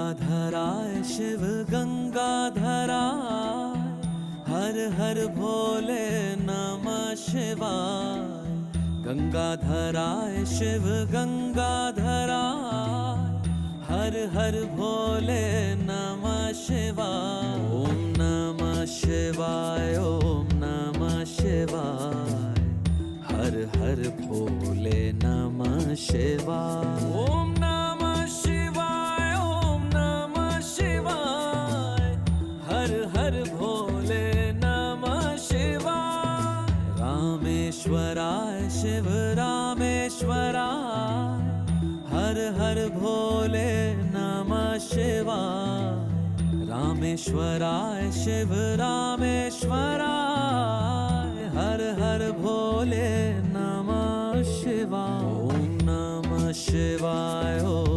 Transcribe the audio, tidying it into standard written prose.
गंगाधराय शिव गंगाधराय, हर हर भोले नमः शिवाय। गंगाधराय शिव गंगाधराय, हर हर भोले नमः शिवाय। ओम नमः शिवाय, ओम नमः शिवाय, हर हर भोले नमः शिवाय। ओम नमः शिवाय, ओम नमः शिवाय, हर हर भोले नमः शिवाय। रामेश्वराय शिव रामेश्वराय, हर हर भोले नमः शिवाय। रामेश्वराय शिव रामेश्वराय, हर हर भोले नमः शिवाय। ओम नमः शिवाय, ओम